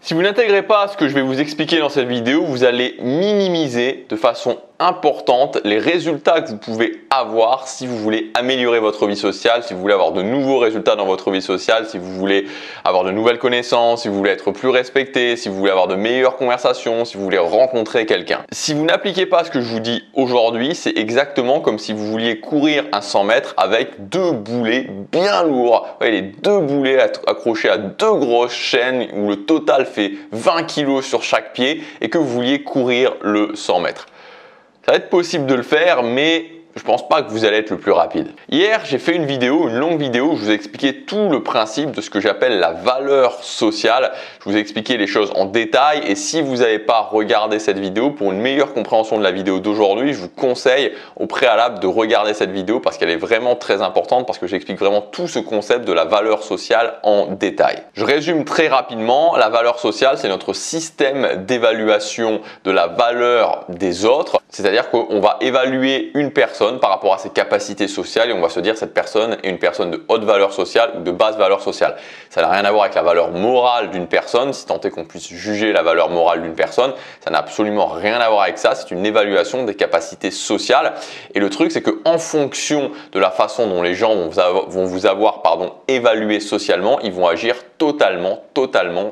Si vous n'intégrez pas ce que je vais vous expliquer dans cette vidéo, vous allez minimiser de façon importante les résultats que vous pouvez avoir si vous voulez améliorer votre vie sociale, si vous voulez avoir de nouveaux résultats dans votre vie sociale, si vous voulez avoir de nouvelles connaissances, si vous voulez être plus respecté, si vous voulez avoir de meilleures conversations, si vous voulez rencontrer quelqu'un. Si vous n'appliquez pas ce que je vous dis aujourd'hui, c'est exactement comme si vous vouliez courir un 100 mètres avec deux boulets bien lourds. Vous voyez, les deux boulets accrochés à deux grosses chaînes où le total fait 20 kg sur chaque pied et que vous vouliez courir le 100 mètres. Ça va être possible de le faire, mais je ne pense pas que vous allez être le plus rapide. Hier, j'ai fait une longue vidéo où je vous ai expliqué tout le principe de ce que j'appelle la valeur sociale. Je vous ai expliqué les choses en détail et si vous n'avez pas regardé cette vidéo, pour une meilleure compréhension de la vidéo d'aujourd'hui, je vous conseille au préalable de regarder cette vidéo parce qu'elle est vraiment très importante, parce que j'explique vraiment tout ce concept de la valeur sociale en détail. Je résume très rapidement, la valeur sociale, c'est notre système d'évaluation de la valeur des autres, c'est-à-dire qu'on va évaluer une personne par rapport à ses capacités sociales et on va se dire cette personne est une personne de haute valeur sociale ou de basse valeur sociale. Ça n'a rien à voir avec la valeur morale d'une personne, si tant est qu'on puisse juger la valeur morale d'une personne, ça n'a absolument rien à voir avec ça, c'est une évaluation des capacités sociales et le truc c'est qu'en fonction de la façon dont les gens vont vous avoir évalué socialement, ils vont agir totalement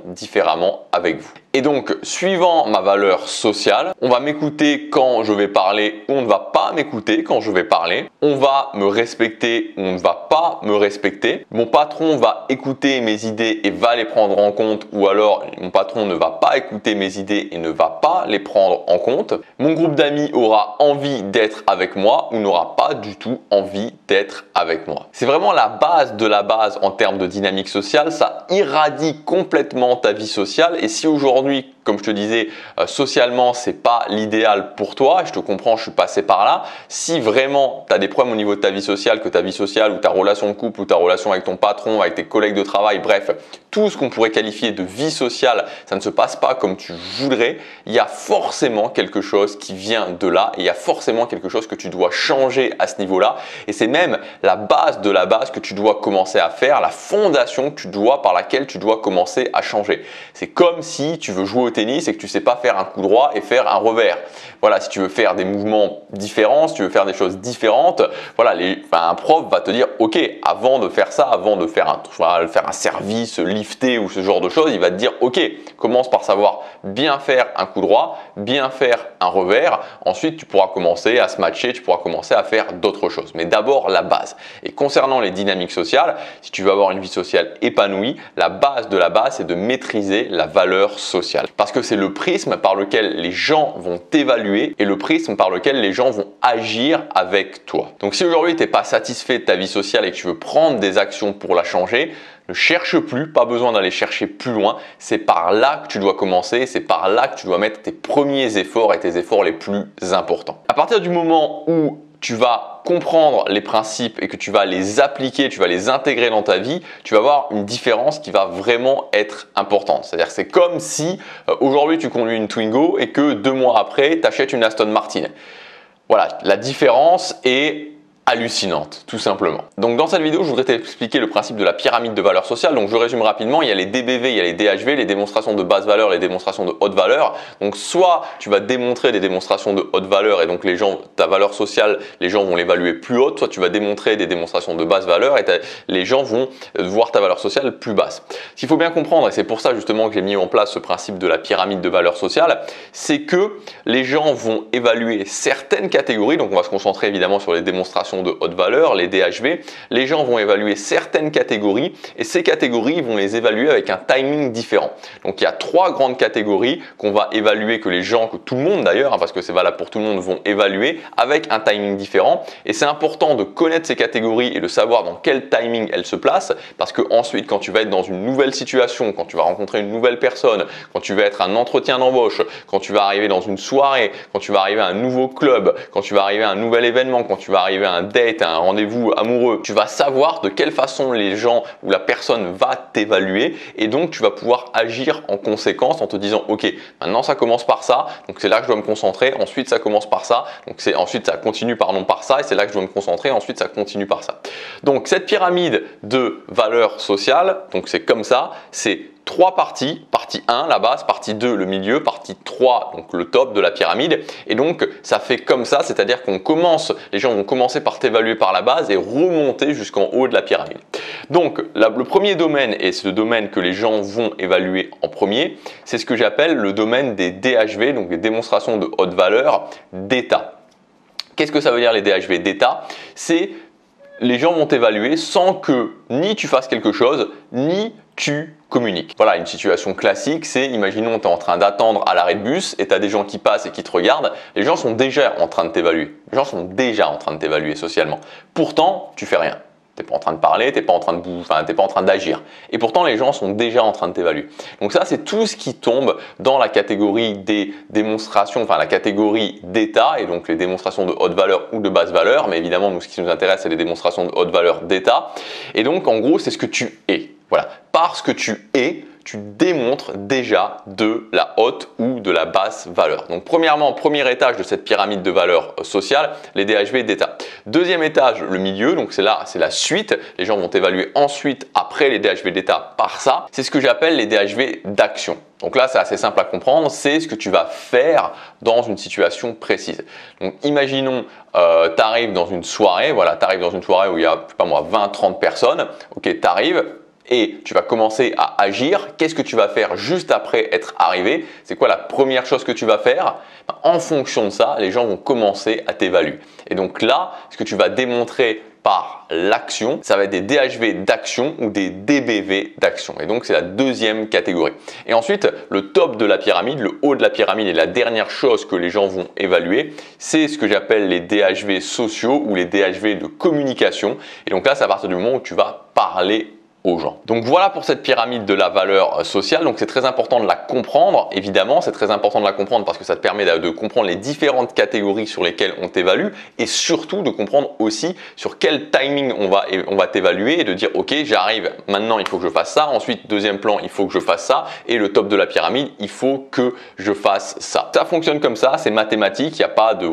différemment avec vous. Et donc, suivant ma valeur sociale, on va m'écouter quand je vais parler ou on ne va pas m'écouter quand je vais parler. On va me respecter ou on ne va pas me respecter. Mon patron va écouter mes idées et va les prendre en compte ou alors mon patron ne va pas écouter mes idées et ne va pas les prendre en compte. Mon groupe d'amis aura envie d'être avec moi ou n'aura pas du tout envie d'être avec moi. C'est vraiment la base de la base en termes de dynamique sociale. Ça irradie complètement ta vie sociale et si aujourd'hui, comme je te disais, socialement, c'est pas l'idéal pour toi. Je te comprends, je suis passé par là. Si vraiment tu as des problèmes au niveau de ta vie sociale, que ta vie sociale ou ta relation de couple ou ta relation avec ton patron, avec tes collègues de travail, bref, tout ce qu'on pourrait qualifier de vie sociale, ça ne se passe pas comme tu voudrais, il y a forcément quelque chose qui vient de là et il y a forcément quelque chose que tu dois changer à ce niveau-là. Et c'est même la base de la base que tu dois commencer à faire, la fondation par laquelle tu dois commencer à changer. C'est comme si tu veux jouer au tennis et que tu ne sais pas faire un coup droit et faire un revers. Voilà, si tu veux faire des mouvements différents, si tu veux faire des choses différentes, voilà, un prof va te dire ok, avant de faire ça, avant de faire un service, lifter ou ce genre de choses, il va te dire ok, commence par savoir bien faire un coup droit, bien faire un revers, ensuite tu pourras commencer à se matcher, tu pourras commencer à faire d'autres choses. Mais d'abord la base. Et concernant les dynamiques sociales, si tu veux avoir une vie sociale épanouie, la base de la base c'est de maîtriser la valeur sociale. Parce que c'est le prisme par lequel les gens vont t'évaluer et le prisme par lequel les gens vont agir avec toi. Donc si aujourd'hui tu n'es pas satisfait de ta vie sociale et que tu veux prendre des actions pour la changer, ne cherche plus, pas besoin d'aller chercher plus loin. C'est par là que tu dois commencer, c'est par là que tu dois mettre tes premiers efforts et tes efforts les plus importants. À partir du moment où tu vas comprendre les principes et que tu vas les appliquer, tu vas les intégrer dans ta vie, tu vas voir une différence qui va vraiment être importante. C'est-à-dire que c'est comme si aujourd'hui tu conduis une Twingo et que 2 mois après tu achètes une Aston Martin. Voilà, la différence est hallucinante, tout simplement. Donc dans cette vidéo, je voudrais t'expliquer le principe de la pyramide de valeur sociale. Donc je résume rapidement, il y a les DBV, il y a les DHV, les démonstrations de basse valeur, les démonstrations de haute valeur. Donc soit tu vas démontrer des démonstrations de haute valeur et donc ta valeur sociale, les gens vont l'évaluer plus haute, soit tu vas démontrer des démonstrations de basse valeur et les gens vont voir ta valeur sociale plus basse. Ce qu'il faut bien comprendre, et c'est pour ça justement que j'ai mis en place ce principe de la pyramide de valeur sociale, c'est que les gens vont évaluer certaines catégories, donc on va se concentrer évidemment sur les démonstrations de haute valeur, les DHV, les gens vont évaluer certaines catégories et ces catégories vont les évaluer avec un timing différent. Donc il y a 3 grandes catégories qu'on va évaluer, que tout le monde d'ailleurs, parce que c'est valable pour tout le monde, vont évaluer avec un timing différent et c'est important de connaître ces catégories et de savoir dans quel timing elles se placent parce que ensuite quand tu vas être dans une nouvelle situation, quand tu vas rencontrer une nouvelle personne, quand tu vas être à un entretien d'embauche, quand tu vas arriver dans une soirée, quand tu vas arriver à un nouveau club, quand tu vas arriver à un nouvel événement, quand tu vas arriver à un date, un rendez-vous amoureux, tu vas savoir de quelle façon les gens ou la personne va t'évaluer et donc tu vas pouvoir agir en conséquence en te disant ok, maintenant ça commence par ça, donc c'est là que je dois me concentrer, ensuite ça commence par ça, donc ensuite ça continue par ça et c'est là que je dois me concentrer, ensuite ça continue par ça. Donc cette pyramide de valeur sociale, donc c'est comme ça, c'est trois parties. Partie 1, la base, partie 2, le milieu, partie 3, donc le top de la pyramide. Et donc, ça fait comme ça, c'est-à-dire les gens vont commencer par t'évaluer par la base et remonter jusqu'en haut de la pyramide. Donc, le premier domaine, et c'est le domaine que les gens vont évaluer en premier, c'est ce que j'appelle le domaine des DHV, donc des démonstrations de haute valeur d'état. Qu'est-ce que ça veut dire les DHV d'état? C'est les gens vont t'évaluer sans que ni tu fasses quelque chose, ni tu communiques. Voilà, une situation classique, c'est imaginons tu es en train d'attendre à l'arrêt de bus et tu as des gens qui passent et qui te regardent, les gens sont déjà en train de t'évaluer. Les gens sont déjà en train de t'évaluer socialement. Pourtant, tu fais rien. Tu n'es pas en train de parler, tu n'es pas en train d'agir. Et pourtant, les gens sont déjà en train de t'évaluer. Donc ça, c'est tout ce qui tombe dans la catégorie des démonstrations, enfin la catégorie d'état, et donc les démonstrations de haute valeur ou de basse valeur. Mais évidemment, nous, ce qui nous intéresse, c'est les démonstrations de haute valeur d'état. Et donc, en gros, c'est ce que tu es. Voilà. Parce que tu es, tu démontres déjà de la haute ou de la basse valeur. Donc premièrement, premier étage de cette pyramide de valeur sociale, les DHV d'état. Deuxième étage, le milieu, donc c'est la suite. Les gens vont évaluer ensuite, après les DHV d'état, par ça. C'est ce que j'appelle les DHV d'action. Donc là, c'est assez simple à comprendre, c'est ce que tu vas faire dans une situation précise. Donc imaginons, tu arrives dans une soirée, voilà, tu arrives dans une soirée où il y a, je sais pas moi, 20-30 personnes, ok, tu arrives, et tu vas commencer à agir. Qu'est-ce que tu vas faire juste après être arrivé? C'est quoi la première chose que tu vas faire? En fonction de ça, les gens vont commencer à t'évaluer. Et donc là, ce que tu vas démontrer par l'action, ça va être des DHV d'action ou des DBV d'action. Et donc, c'est la deuxième catégorie. Et ensuite, le top de la pyramide, le haut de la pyramide et la dernière chose que les gens vont évaluer, c'est ce que j'appelle les DHV sociaux ou les DHV de communication. Et donc là, c'est à partir du moment où tu vas parler aux gens. Donc voilà pour cette pyramide de la valeur sociale. Donc c'est très important de la comprendre. Évidemment, c'est très important de la comprendre parce que ça te permet de comprendre les différentes catégories sur lesquelles on t'évalue et surtout de comprendre aussi sur quel timing on va t'évaluer et de dire ok, j'arrive, maintenant il faut que je fasse ça. Ensuite, deuxième plan, il faut que je fasse ça et le top de la pyramide, il faut que je fasse ça. Ça fonctionne comme ça, c'est mathématique, il n'y a pas de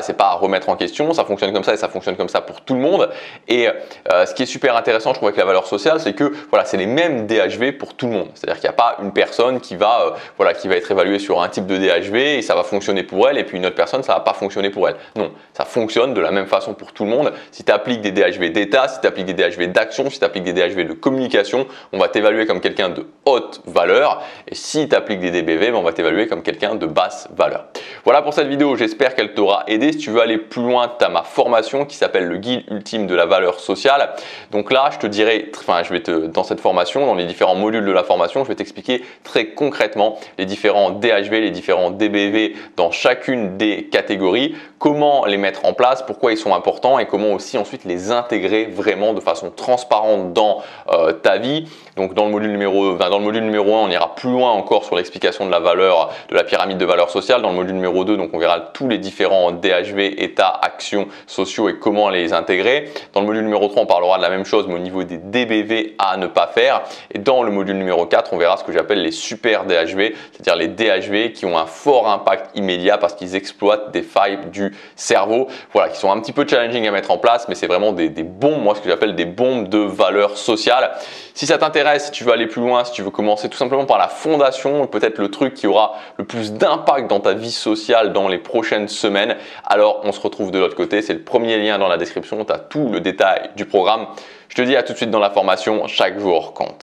c'est pas à remettre en question, ça fonctionne comme ça et ça fonctionne comme ça pour tout le monde. Et ce qui est super intéressant, je trouve, avec la valeur sociale, c'est que voilà, c'est les mêmes DHV pour tout le monde. C'est-à-dire qu'il n'y a pas une personne qui va être évaluée sur un type de DHV et ça va fonctionner pour elle et puis une autre personne, ça va pas fonctionner pour elle. Non, ça fonctionne de la même façon pour tout le monde. Si tu appliques des DHV d'état, si tu appliques des DHV d'action, si tu appliques des DHV de communication, on va t'évaluer comme quelqu'un de haute valeur et si tu appliques des DBV, on va t'évaluer comme quelqu'un de basse valeur. Voilà pour cette vidéo, j'espère qu'elle t'aura aidé. Si tu veux aller plus loin, tu as ma formation qui s'appelle le guide ultime de la valeur sociale. Donc là, je te dirai, dans cette formation, dans les différents modules de la formation, je vais t'expliquer très concrètement les différents DHV, les différents DBV dans chacune des catégories, comment les mettre en place, pourquoi ils sont importants et comment aussi ensuite les intégrer vraiment de façon transparente dans ta vie. Donc dans le module numéro 1, on ira plus loin encore sur l'explication de la valeur, de la pyramide de valeur sociale. Dans le module numéro 2, donc on verra tous les différents DHV, états, actions, sociaux et comment les intégrer. Dans le module numéro 3, on parlera de la même chose mais au niveau des DBV à ne pas faire. Et dans le module numéro 4, on verra ce que j'appelle les super DHV, c'est-à-dire les DHV qui ont un fort impact immédiat parce qu'ils exploitent des failles du cerveau, voilà, qui sont un petit peu challenging à mettre en place, mais c'est vraiment des bombes, moi ce que j'appelle des bombes de valeur sociale. Si ça t'intéresse, si tu veux aller plus loin, si tu veux commencer tout simplement par la fondation, peut-être le truc qui aura le plus d'impact dans ta vie sociale dans les prochaines semaines, alors on se retrouve de l'autre côté. C'est le premier lien dans la description, tu as tout le détail du programme. Je te dis à tout de suite dans la formation, chaque jour compte.